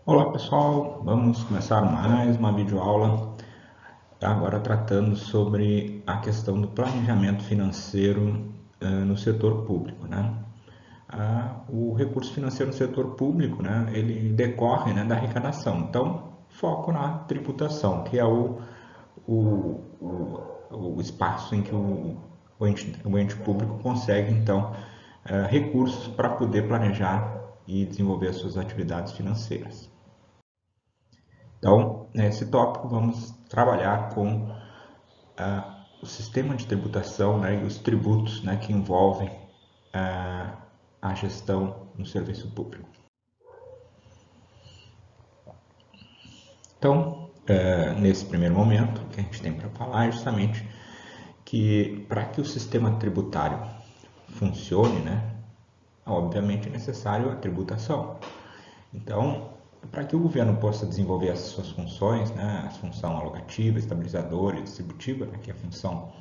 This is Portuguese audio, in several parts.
Olá pessoal, vamos começar mais uma videoaula, agora tratando sobre a questão do planejamento financeiro no setor público, né? O recurso financeiro no setor público, né, ele decorre, né, da arrecadação, então foco na tributação, que é o, o espaço em que o ente público consegue, então, recursos para poder planejar e desenvolver as suas atividades financeiras. Então, nesse tópico, vamos trabalhar com o sistema de tributação, né, e os tributos, né, que envolvem a gestão no serviço público. Então, nesse primeiro momento, o que a gente tem para falar é justamente que para que o sistema tributário funcione, né, obviamente é necessário a tributação. Então, para que o governo possa desenvolver as suas funções, né, a função alocativa, estabilizadora e distributiva, né, que é a função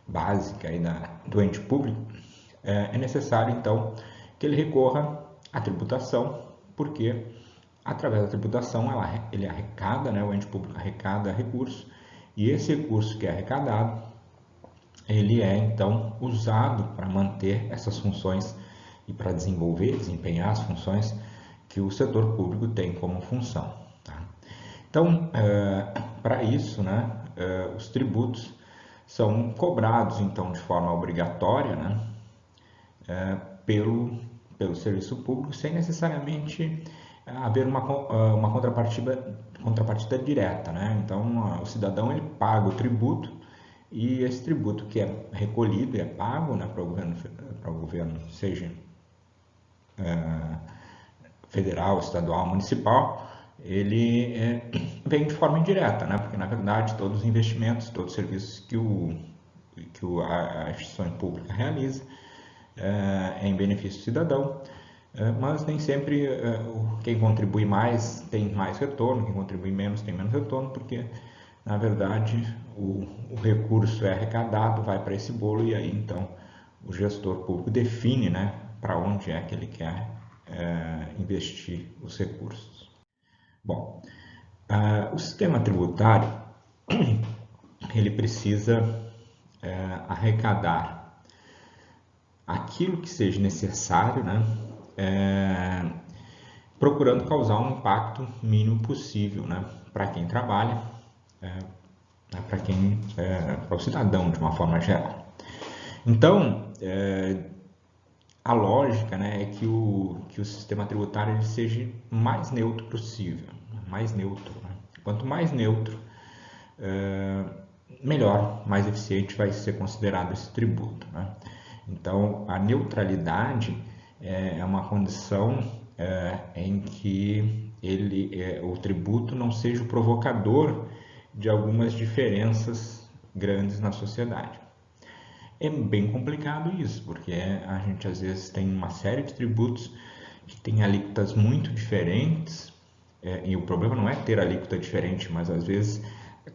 básica aí do ente público, é necessário então que ele recorra à tributação, porque através da tributação ele arrecada, né, o ente público arrecada recursos, e esse recurso que é arrecadado, ele é então usado para manter essas funções e para desempenhar as funções que o setor público tem como função. Tá? Então, para isso, né, os tributos são cobrados então de forma obrigatória, né, pelo serviço público, sem necessariamente haver uma contrapartida direta, né? Então, o cidadão ele paga o tributo e esse tributo que é recolhido e é pago, né, para o governo, seja federal, estadual, municipal, ele vem de forma indireta, né? Porque na verdade todos os investimentos, todos os serviços a instituição pública realiza é em benefício do cidadão, mas nem sempre quem contribui mais tem mais retorno, quem contribui menos tem menos retorno, porque na verdade o recurso é arrecadado, vai para esse bolo e aí então o gestor público define, né, para onde é que ele quer investir os recursos. Bom, o sistema tributário ele precisa arrecadar aquilo que seja necessário, né, procurando causar um impacto mínimo possível, né, para quem trabalha, para o cidadão de uma forma geral. Então, a lógica, né, é que o sistema tributário ele seja mais neutro possível, mais neutro. Né? Quanto mais neutro, melhor, mais eficiente vai ser considerado esse tributo. Né? Então, a neutralidade é uma condição em que o tributo não seja o provocador de algumas diferenças grandes na sociedade. É bem complicado isso, porque a gente às vezes tem uma série de tributos que tem alíquotas muito diferentes, e o problema não é ter alíquota diferente, mas às vezes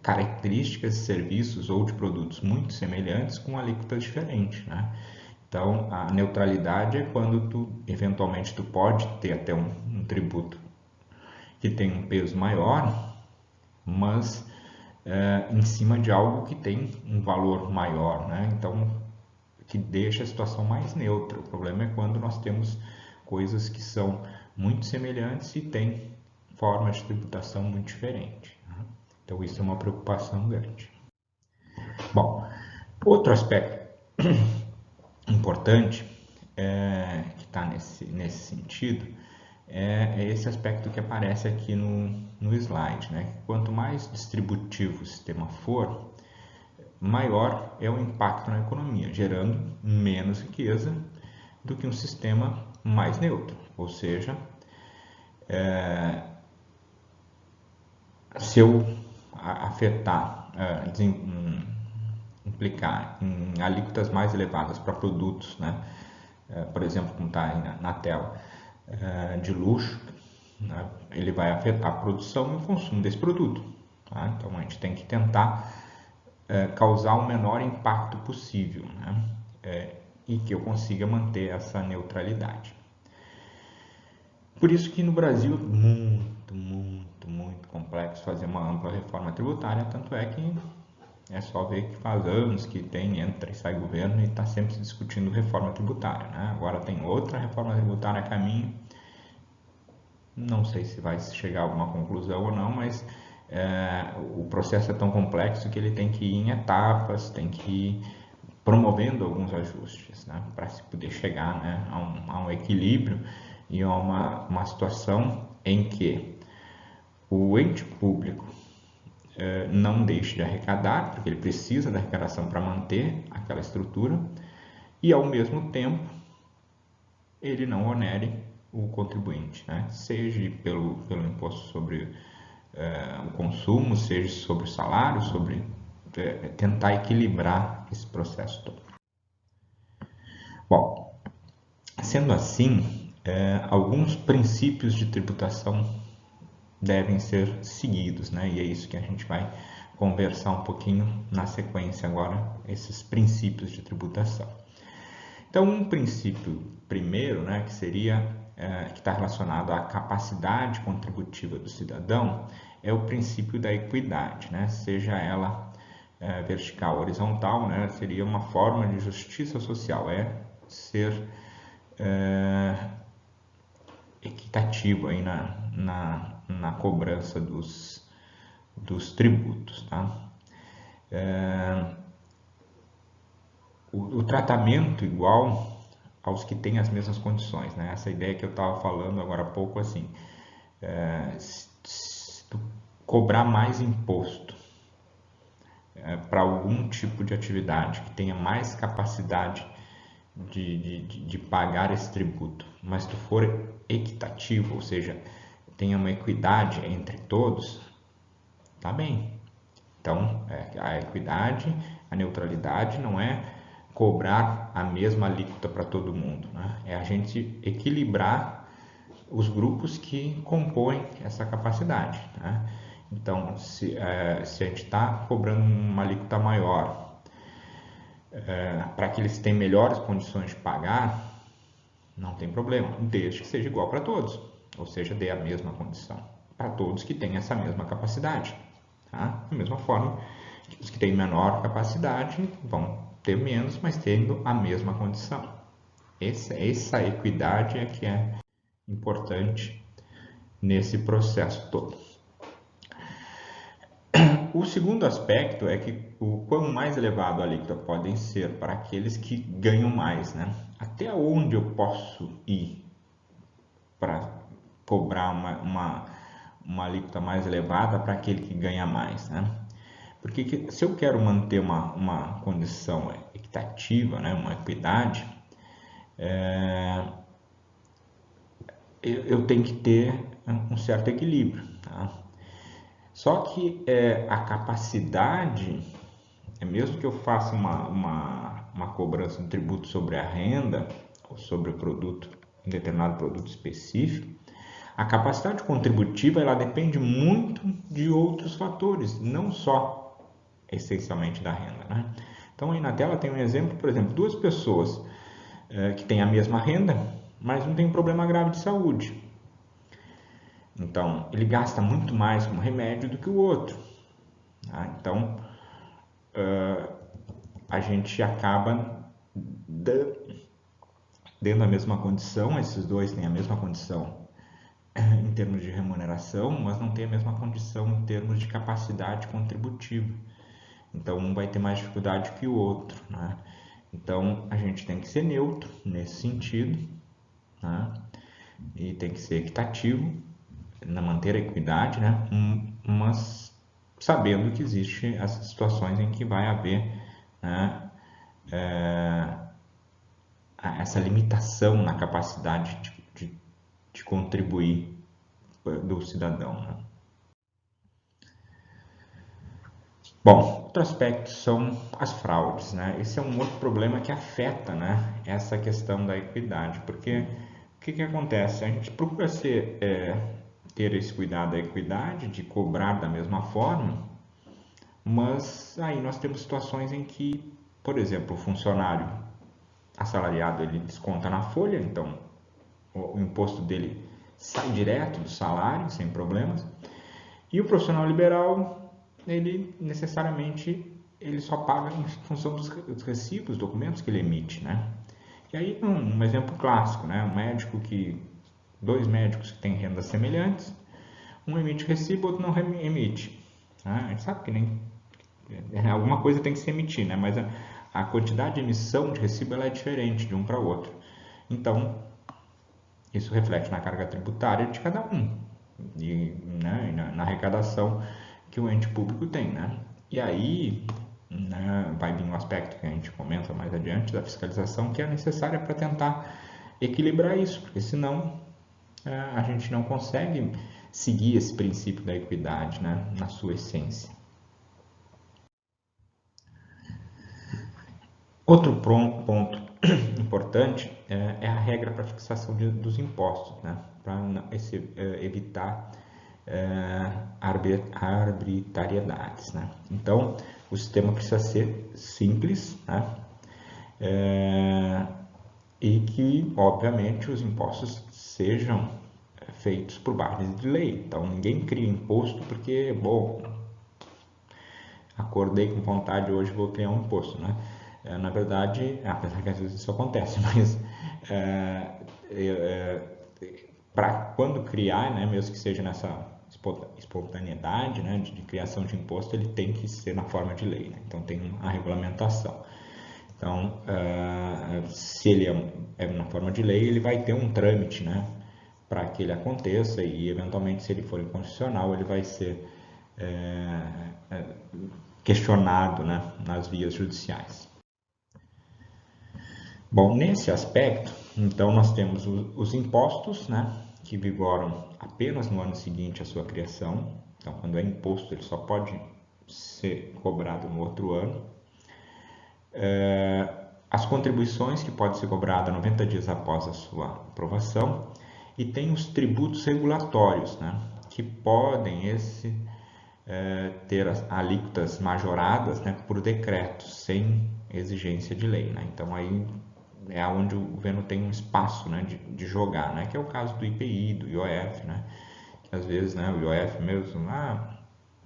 características de serviços ou de produtos muito semelhantes com alíquota diferente, né? Então, a neutralidade é quando eventualmente tu pode ter até um tributo que tem um peso maior, mas em cima de algo que tem um valor maior, né? Então, que deixa a situação mais neutra. O problema é quando nós temos coisas que são muito semelhantes e têm formas de tributação muito diferentes. Né? Então, isso é uma preocupação grande. Bom, outro aspecto importante que está nesse sentido é esse aspecto que aparece aqui no slide. Né? Quanto mais distributivo o sistema for, maior é o impacto na economia, gerando menos riqueza do que um sistema mais neutro. Ou seja, se eu afetar, implicar em alíquotas mais elevadas para produtos, né? Por exemplo, como está aí na tela, de luxo, né? Ele vai afetar a produção e o consumo desse produto. Tá? Então a gente tem que tentar causar o menor impacto possível, né? E que eu consiga manter essa neutralidade. Por isso que no Brasil é muito complexo fazer uma ampla reforma tributária, tanto é que é só ver que faz anos que tem, entra e sai governo e está sempre se discutindo reforma tributária, né? Agora tem outra reforma tributária a caminho, não sei se vai chegar a alguma conclusão ou não, mas o processo é tão complexo que ele tem que ir em etapas, tem que ir promovendo alguns ajustes, né, para se poder chegar, né, a um equilíbrio e a uma situação em que o ente público não deixe de arrecadar, porque ele precisa da arrecadação para manter aquela estrutura, e ao mesmo tempo ele não onere o contribuinte, né? Seja pelo imposto sobre o consumo, seja sobre o salário, sobre tentar equilibrar esse processo todo. Bom, sendo assim, alguns princípios de tributação devem ser seguidos, né? E é isso que a gente vai conversar um pouquinho na sequência agora, esses princípios de tributação. Então, um princípio primeiro, né, que seria que está relacionado à capacidade contributiva do cidadão, é o princípio da equidade, né? Seja ela vertical ou horizontal, né? Seria uma forma de justiça social, ser equitativo aí na cobrança dos tributos, tá? O tratamento igual aos que têm as mesmas condições, né? Essa ideia que eu estava falando agora há pouco, assim, se tu cobrar mais imposto para algum tipo de atividade que tenha mais capacidade de pagar esse tributo, mas tu for equitativo, ou seja, tenha uma equidade entre todos, tá bem. Então, a equidade, a neutralidade não é cobrar a mesma alíquota para todo mundo, né? É a gente equilibrar os grupos que compõem essa capacidade, né? Então, se a gente está cobrando uma alíquota maior para aqueles que têm melhores condições de pagar, não tem problema, desde que seja igual para todos, ou seja, dê a mesma condição para todos que têm essa mesma capacidade. Tá? Da mesma forma, os que têm menor capacidade vão ter menos, mas tendo a mesma condição. Essa equidade é que é importante nesse processo todo. O segundo aspecto é que o quão mais elevado a alíquota podem ser para aqueles que ganham mais, né? Até onde eu posso ir para cobrar uma alíquota mais elevada para aquele que ganha mais, né? Porque se eu quero manter uma condição equitativa, né, uma equidade, eu tenho que ter um certo equilíbrio. Tá? Só que a capacidade, mesmo que eu faça uma cobrança de tributo sobre a renda ou sobre o produto, um determinado produto específico, a capacidade contributiva ela depende muito de outros fatores, não só essencialmente da renda, né? Então aí na tela tem um exemplo, por exemplo, duas pessoas que têm a mesma renda, mas um tem um problema grave de saúde. Então ele gasta muito mais com remédio do que o outro. Tá? Então a gente acaba dando a mesma condição, esses dois têm a mesma condição em termos de remuneração, mas não tem a mesma condição em termos de capacidade contributiva. Então, um vai ter mais dificuldade que o outro, né? Então, a gente tem que ser neutro nesse sentido, né? E tem que ser equitativo, manter a equidade, né? Mas sabendo que existem essas situações em que vai haver, né, essa limitação na capacidade de contribuir do cidadão, né? Bom, outro aspecto são as fraudes, né? Esse é um outro problema que afeta, né, essa questão da equidade, porque o que acontece? A gente procura ter esse cuidado da equidade, de cobrar da mesma forma, mas aí nós temos situações em que, por exemplo, o funcionário assalariado ele desconta na folha, então o imposto dele sai direto do salário, sem problemas, e o profissional liberal, ele necessariamente ele só paga em função dos recibos, documentos que ele emite, né? E aí um exemplo clássico, né? Dois médicos que têm rendas semelhantes, um emite recibo, outro não emite. A gente sabe que nem alguma coisa tem que se emitir, né? Mas a quantidade de emissão de recibo ela é diferente de um para o outro. Então, isso reflete na carga tributária de cada um e, né, na arrecadação que o ente público tem, né? E aí, né, vai vir um aspecto que a gente comenta mais adiante da fiscalização que é necessária para tentar equilibrar isso, porque senão a gente não consegue seguir esse princípio da equidade, né, na sua essência. Outro ponto importante é a regra para fixação dos impostos, né, para evitar arbitrariedades, né? Então, o sistema precisa ser simples, né? E que, obviamente, os impostos sejam feitos por base de lei. Então, ninguém cria imposto porque, bom, acordei com vontade hoje, vou criar um imposto, né? Na verdade, apesar que às vezes isso acontece, mas para quando criar, né, mesmo que seja nessa espontaneidade, né, de criação de imposto, ele tem que ser na forma de lei, né? Então tem a regulamentação. Então, se ele é na forma de lei, ele vai ter um trâmite, né, para que ele aconteça e, eventualmente, se ele for inconstitucional, ele vai ser questionado, né, nas vias judiciais. Bom, nesse aspecto, então nós temos os impostos, né, que vigoram apenas no ano seguinte à sua criação. Então, quando é imposto, ele só pode ser cobrado no outro ano. As contribuições, que podem ser cobradas 90 dias após a sua aprovação. E tem os tributos regulatórios, né, que podem ter as alíquotas majoradas, né, por decreto, sem exigência de lei, né? Então aí é onde o governo tem um espaço, né, de jogar, né, que é o caso do IPI, do IOF, né, que às vezes, né, o IOF mesmo,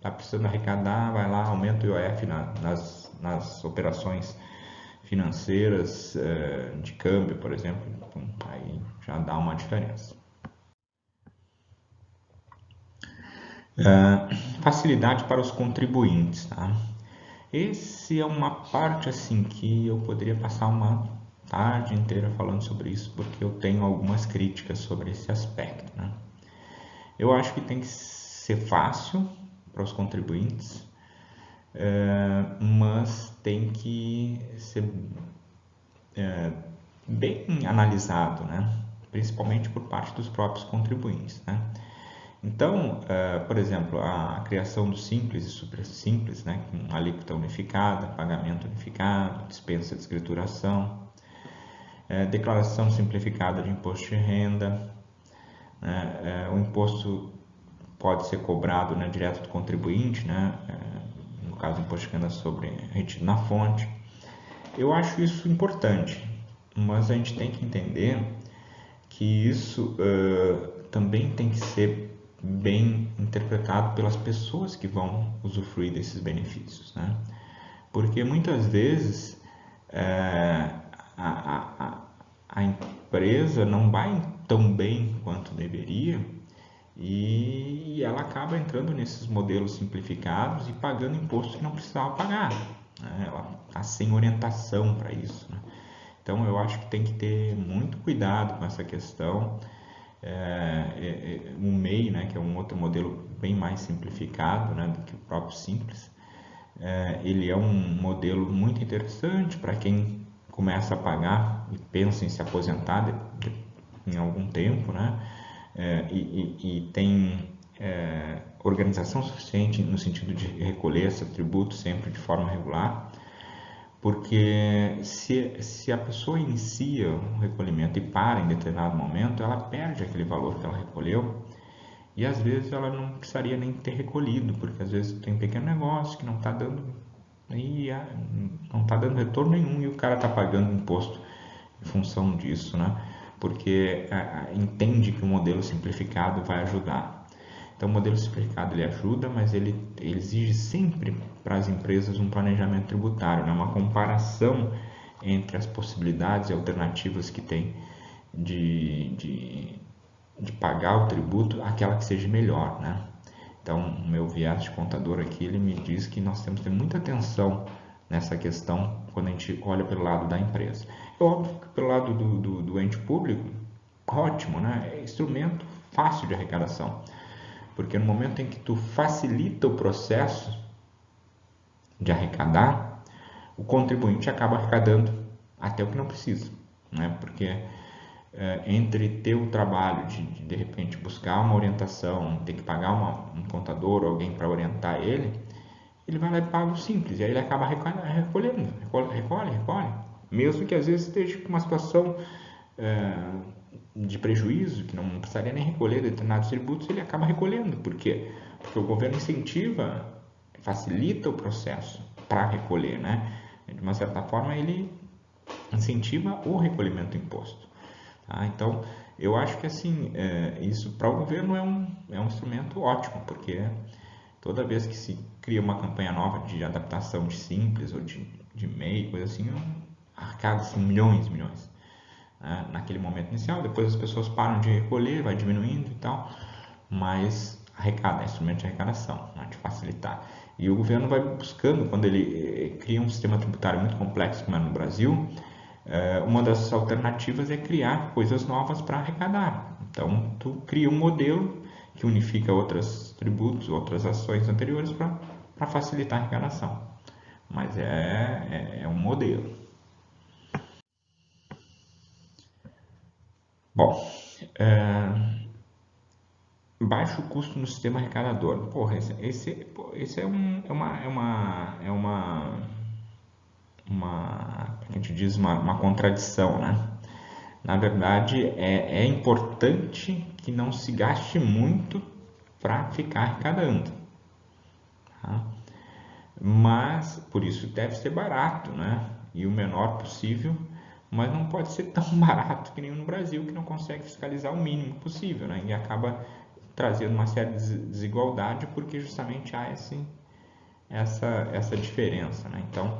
tá precisando arrecadar, vai lá, aumenta o IOF nas operações financeiras, de câmbio, por exemplo, aí já dá uma diferença. Facilidade para os contribuintes, tá? Esse é uma parte assim que eu poderia passar uma tarde inteira falando sobre isso, porque eu tenho algumas críticas sobre esse aspecto, né? Eu acho que tem que ser fácil para os contribuintes, mas tem que ser bem analisado, né? Principalmente por parte dos próprios contribuintes, né? Então, por exemplo, a criação do Simples e Super Simples, né, com alíquota unificada, pagamento unificado, dispensa de escrituração, declaração simplificada de imposto de renda, né, o imposto pode ser cobrado, né, direto do contribuinte, né, no caso, imposto de renda sobre retido na fonte. Eu acho isso importante, mas a gente tem que entender que isso também tem que ser bem interpretado pelas pessoas que vão usufruir desses benefícios, né? Porque muitas vezes a empresa não vai tão bem quanto deveria e ela acaba entrando nesses modelos simplificados e pagando imposto que não precisava pagar, né? Ela está sem orientação para isso, né? Então eu acho que tem que ter muito cuidado com essa questão. O MEI, né, que é um outro modelo bem mais simplificado, né, do que o próprio Simples, ele é um modelo muito interessante para quem começa a pagar e pensa em se aposentar em algum tempo, né, e tem organização suficiente no sentido de recolher esse tributo sempre de forma regular. Porque se a pessoa inicia um recolhimento e para em determinado momento, ela perde aquele valor que ela recolheu e às vezes ela não precisaria nem ter recolhido, porque às vezes tem um pequeno negócio que não está dando retorno nenhum e o cara está pagando imposto em função disso, né? porque entende que o modelo simplificado vai ajudar. Então, o modelo simplificado ele ajuda, mas ele exige sempre para as empresas um planejamento tributário, né? Uma comparação entre as possibilidades e alternativas que tem de pagar o tributo, aquela que seja melhor, né? Então, o meu viés de contador aqui, ele me diz que nós temos que ter muita atenção nessa questão quando a gente olha pelo lado da empresa. É óbvio que pelo lado do ente público, ótimo, né? É instrumento fácil de arrecadação, porque no momento em que tu facilita o processo de arrecadar, o contribuinte acaba arrecadando até o que não precisa, né? Porque entre ter o trabalho de repente buscar uma orientação, ter que pagar um contador ou alguém para orientar ele, ele vai lá e paga o simples, e aí ele acaba recolhendo, recolhe, mesmo que às vezes esteja com uma situação de prejuízo, que não precisaria nem recolher determinados tributos, ele acaba recolhendo. Por quê? Porque o governo incentiva, facilita o processo para recolher, né? De uma certa forma, ele incentiva o recolhimento do imposto. Tá? Então, eu acho que assim, isso para o governo é um instrumento ótimo, porque toda vez que se cria uma campanha nova de adaptação de simples ou de MEI, coisa assim, arrecada-se milhões, né? Naquele momento inicial, depois as pessoas param de recolher, vai diminuindo e tal, mas arrecada, é instrumento de arrecadação, né? De facilitar. E o governo vai buscando, quando ele cria um sistema tributário muito complexo, como é no Brasil, uma das alternativas é criar coisas novas para arrecadar. Então, tu cria um modelo que unifica outros tributos, outras ações anteriores para facilitar a arrecadação. Mas é um modelo. Bom, baixo custo no sistema arrecadador. Porra, esse é a gente diz uma contradição, né? Na verdade, é importante que não se gaste muito para ficar arrecadando. Tá? Mas, por isso deve ser barato, né? E o menor possível, mas não pode ser tão barato que nem no Brasil, que não consegue fiscalizar o mínimo possível, né? E acaba trazendo uma série de desigualdade, porque justamente há essa diferença, né? Então,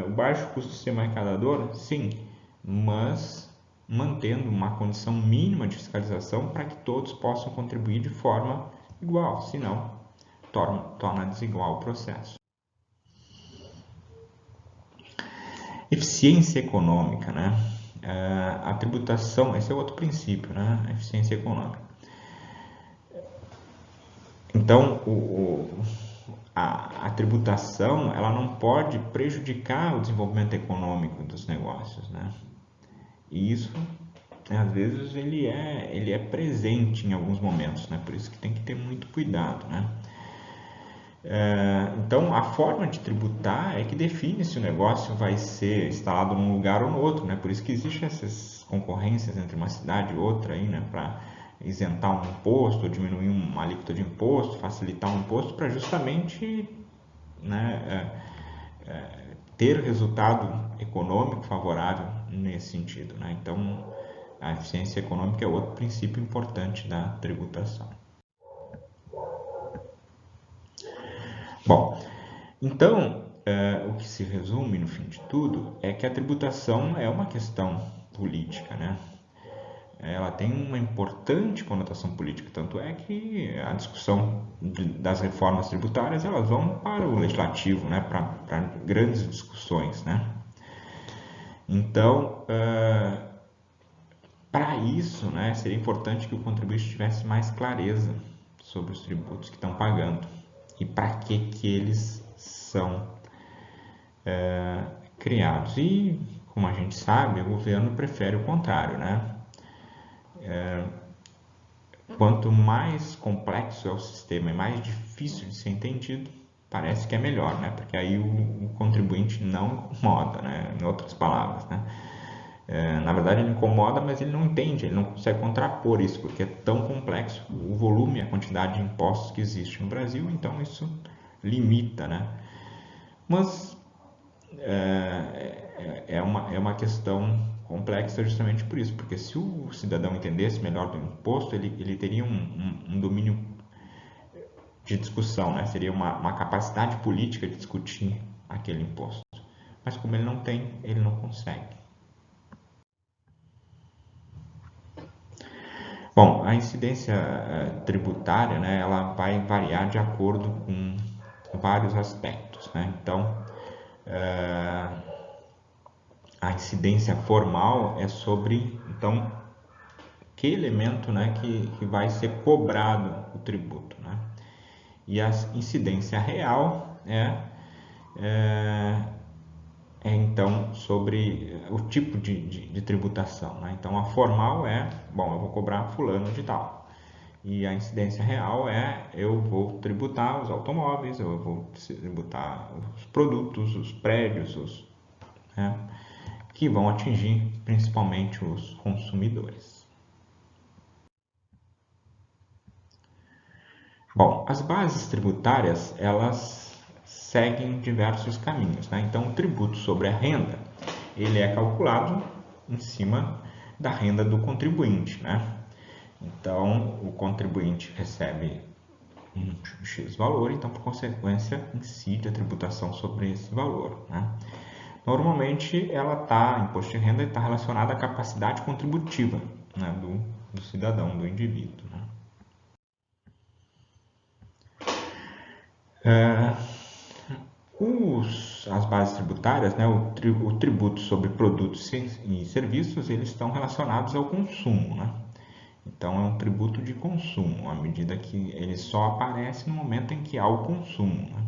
o baixo custo do sistema arrecadador, sim, mas mantendo uma condição mínima de fiscalização para que todos possam contribuir de forma igual, senão torna desigual o processo. Eficiência econômica, né? A tributação, esse é outro princípio, né? A eficiência econômica. Então, a tributação, ela não pode prejudicar o desenvolvimento econômico dos negócios, né? E isso, às vezes, ele é presente em alguns momentos, né? Por isso que tem que ter muito cuidado, né? Então, a forma de tributar é que define se o negócio vai ser instalado num lugar ou no outro, né? Por isso que existem essas concorrências entre uma cidade e outra aí, né? Para isentar um imposto, diminuir uma alíquota de imposto, facilitar um imposto, para justamente, né, ter resultado econômico favorável nesse sentido, né? Então, a eficiência econômica é outro princípio importante da tributação. Bom, então, o que se resume no fim de tudo é que a tributação é uma questão política, né? Ela tem uma importante conotação política, tanto é que a discussão das reformas tributárias elas vão para o legislativo, né? Para grandes discussões, né? Então, para isso, né, seria importante que o contribuinte tivesse mais clareza sobre os tributos que estão pagando e para que eles são criados. E, como a gente sabe, o governo prefere o contrário, né? Quanto mais complexo é o sistema e mais difícil de ser entendido, parece que é melhor, né? Porque aí o contribuinte não incomoda, né? Em outras palavras, né? Na verdade, ele incomoda, mas ele não entende, ele não consegue contrapor isso, porque é tão complexo o volume e a quantidade de impostos que existe no Brasil, então isso limita, né? Mas é uma questão complexa justamente por isso, porque se o cidadão entendesse melhor do imposto, ele teria um domínio de discussão, né? Seria uma capacidade política de discutir aquele imposto. Mas como ele não tem, ele não consegue. Bom, a incidência tributária, né, ela vai variar de acordo com vários aspectos, né? Então, a incidência formal é sobre, então, que elemento, né, que vai ser cobrado o tributo, né? E a incidência real então sobre o tipo de tributação, né? Então a formal bom, eu vou cobrar fulano de tal. E a incidência real eu vou tributar os automóveis, eu vou tributar os produtos, os prédios, né, que vão atingir principalmente os consumidores. Bom, as bases tributárias, elas seguem diversos caminhos, né? Então, o tributo sobre a renda, ele é calculado em cima da renda do contribuinte, né? Então, o contribuinte recebe um X valor, então, por consequência, incide a tributação sobre esse valor, né? Normalmente, imposto de renda está relacionado à capacidade contributiva, né, do cidadão, do indivíduo, né? As bases tributárias, né, o tributo sobre produtos e serviços, eles estão relacionados ao consumo, né? Então é um tributo de consumo, à medida que ele só aparece no momento em que há o consumo, né?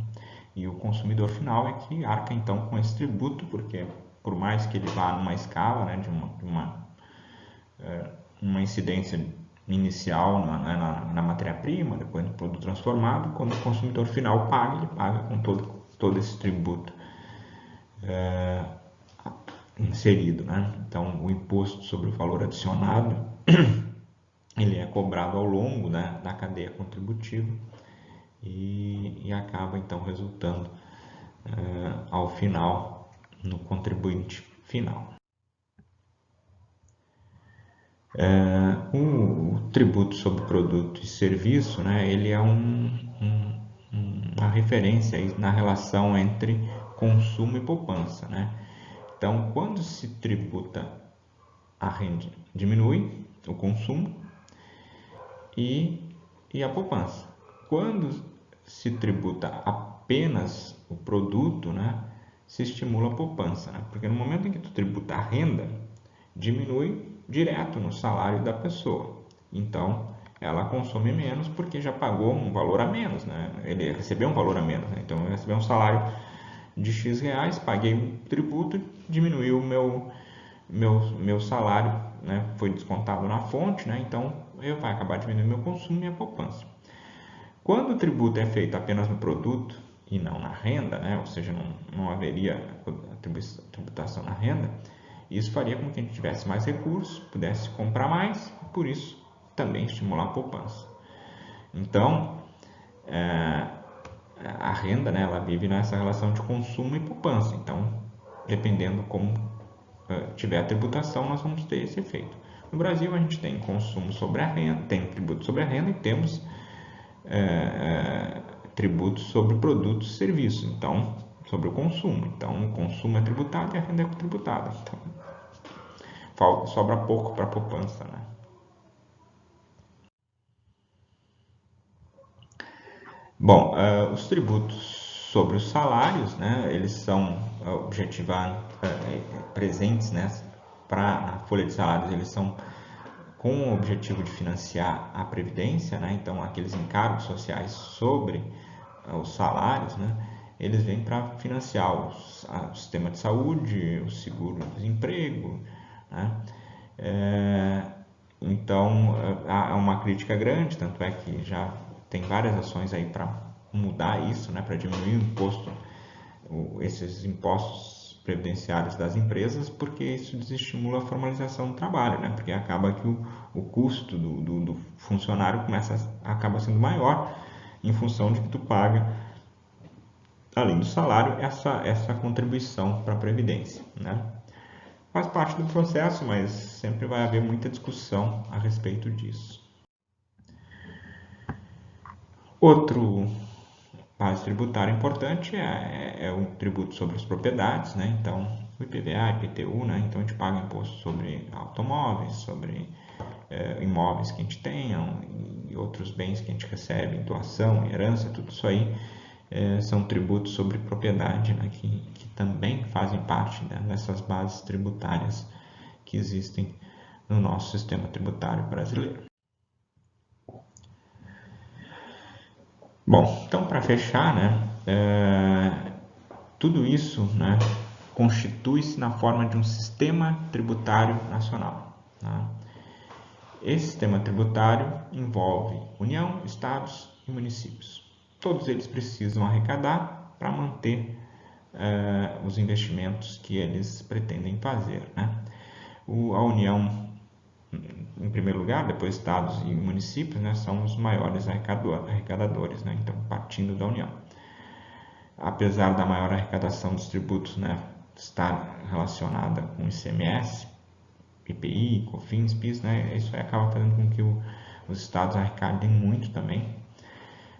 E o consumidor final é que arca então com esse tributo, porque por mais que ele vá numa escala, né, de uma incidência inicial na matéria-prima, depois no produto transformado, quando o consumidor final paga, ele paga com todo esse tributo inserido, né? Então, o imposto sobre o valor adicionado ele é cobrado ao longo, né, da cadeia contributiva e acaba então resultando ao final no contribuinte final. O tributo sobre produto e serviço, né, ele é uma referência aí na relação entre consumo e poupança, né? Então, quando se tributa a renda, diminui o consumo e a poupança. Quando se tributa apenas o produto, né, se estimula a poupança, né? Porque no momento em que tu tributa a renda, diminui direto no salário da pessoa. Então, ela consome menos porque já pagou um valor a menos, né? Ele recebeu um valor a menos, né? Então, eu recebi um salário de X reais, paguei um tributo, diminuiu o meu salário, né? Foi descontado na fonte, né? Então, vai acabar diminuindo meu consumo e minha poupança. Quando o tributo é feito apenas no produto e não na renda, né? Ou seja, não haveria tributação na renda, isso faria com que a gente tivesse mais recursos, pudesse comprar mais, e por isso também estimular a poupança. Então, a renda, né, ela vive nessa relação de consumo e poupança. Então, dependendo como tiver a tributação, nós vamos ter esse efeito. No Brasil, a gente tem consumo sobre a renda, tem tributo sobre a renda e temos tributos sobre produtos e serviços, então, sobre o consumo. Então, o consumo é tributado e a renda é tributada. Então, sobra pouco para a poupança, né? Bom, os tributos sobre os salários, né, eles são presentes, né, na folha de salários, eles são com o objetivo de financiar a previdência, né, então aqueles encargos sociais sobre os salários, né, eles vêm para financiar o sistema de saúde, o seguro-desemprego, né? Então, há uma crítica grande, tanto é que já tem várias ações aí para mudar isso, né, para diminuir esses impostos previdenciários das empresas, porque isso desestimula a formalização do trabalho, né, porque acaba que o custo do funcionário acaba sendo maior em função de que tu paga, além do salário, essa contribuição para a Previdência, né? Faz parte do processo, mas sempre vai haver muita discussão a respeito disso. Outro base tributária importante é o tributo sobre as propriedades, né? Então, o IPVA, IPTU, né? Então a gente paga imposto sobre automóveis, sobre imóveis que a gente tenha e outros bens que a gente recebe, doação, herança, tudo isso aí são tributos sobre propriedade, né? que também fazem parte, né, dessas bases tributárias que existem no nosso sistema tributário brasileiro. Bom, então para fechar, né, tudo isso, né, constitui-se na forma de um sistema tributário nacional. Né? Esse sistema tributário envolve União, Estados e municípios. Todos eles precisam arrecadar para manter os investimentos que eles pretendem fazer. Né? A União, em primeiro lugar, depois Estados e municípios, né, são os maiores arrecadadores, né? Então, partindo da União. Apesar da maior arrecadação dos tributos, né, estar relacionada com o ICMS, IPI, COFINS, PIS, né, isso aí acaba fazendo com que os estados arrecadem muito também,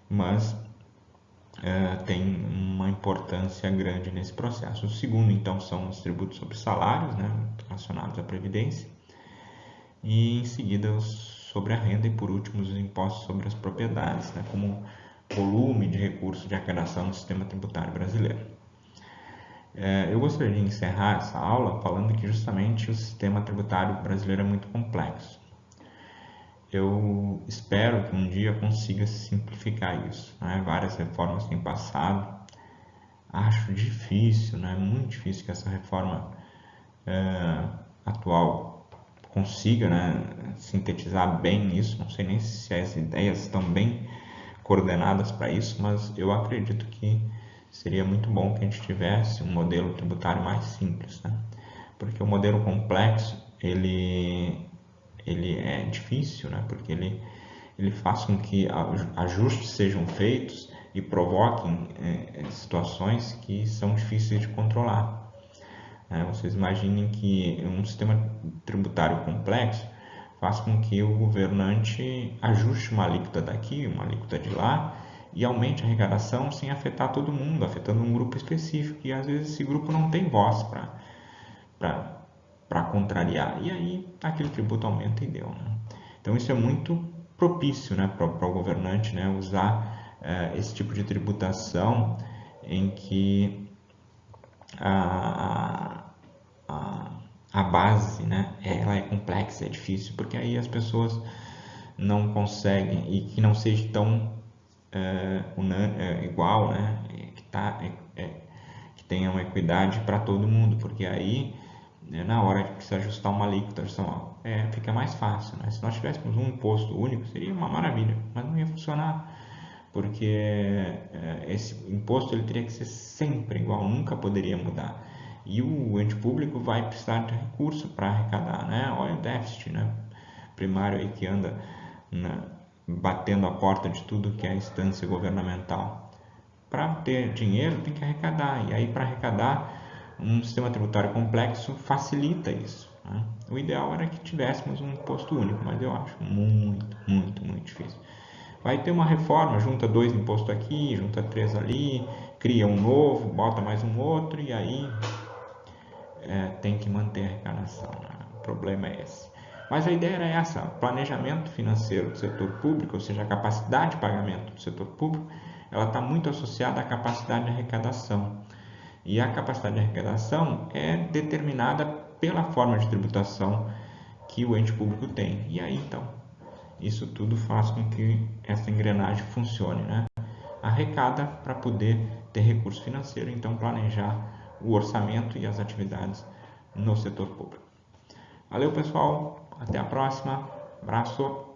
mas tem uma importância grande nesse processo. O segundo, então, são os tributos sobre salários, né, relacionados à Previdência, e em seguida os sobre a renda e, por último, os impostos sobre as propriedades, né, como volume de recursos de arrecadação do sistema tributário brasileiro. Eu gostaria de encerrar essa aula falando que justamente o sistema tributário brasileiro é muito complexo. Eu espero que um dia consiga simplificar isso. Né? Várias reformas têm passado. Acho difícil, né? Muito difícil que essa reforma atual consiga, né, sintetizar bem isso. Não sei nem se as ideias estão bem coordenadas para isso, mas eu acredito que seria muito bom que a gente tivesse um modelo tributário mais simples, né? Porque o modelo complexo ele é difícil, né? Porque ele faz com que ajustes sejam feitos e provoquem situações que são difíceis de controlar. Vocês imaginem que um sistema tributário complexo faz com que o governante ajuste uma alíquota daqui, uma alíquota de lá e aumente a arrecadação sem afetar todo mundo, afetando um grupo específico e às vezes esse grupo não tem voz para contrariar e aí aquele tributo aumenta e deu. Né? Então isso é muito propício, né, para o governante, né, usar esse tipo de tributação em que a base, né, ela é complexa, é difícil, porque aí as pessoas não conseguem e que não seja tão igual, né, que tenha uma equidade para todo mundo, porque aí na hora que precisa ajustar uma alíquota, fica mais fácil. Né? Se nós tivéssemos um imposto único, seria uma maravilha, mas não ia funcionar, porque esse imposto ele teria que ser sempre igual, nunca poderia mudar. E o ente público vai precisar de recurso para arrecadar, né? Olha o déficit, né, primário aí que anda batendo a porta de tudo que é instância governamental. Para ter dinheiro tem que arrecadar, e aí para arrecadar um sistema tributário complexo facilita isso. Né? O ideal era que tivéssemos um imposto único, mas eu acho muito, muito, muito difícil. Vai ter uma reforma, junta 2 impostos aqui, junta 3 ali, cria um novo, bota mais um outro e aí tem que manter a arrecadação. Né? O problema é esse. Mas a ideia era essa, planejamento financeiro do setor público, ou seja, a capacidade de pagamento do setor público, ela está muito associada à capacidade de arrecadação. E a capacidade de arrecadação é determinada pela forma de tributação que o ente público tem. E aí, então, isso tudo faz com que essa engrenagem funcione, né? Arrecada para poder ter recurso financeiro, então planejar o orçamento e as atividades no setor público. Valeu, pessoal. Até a próxima. Abraço.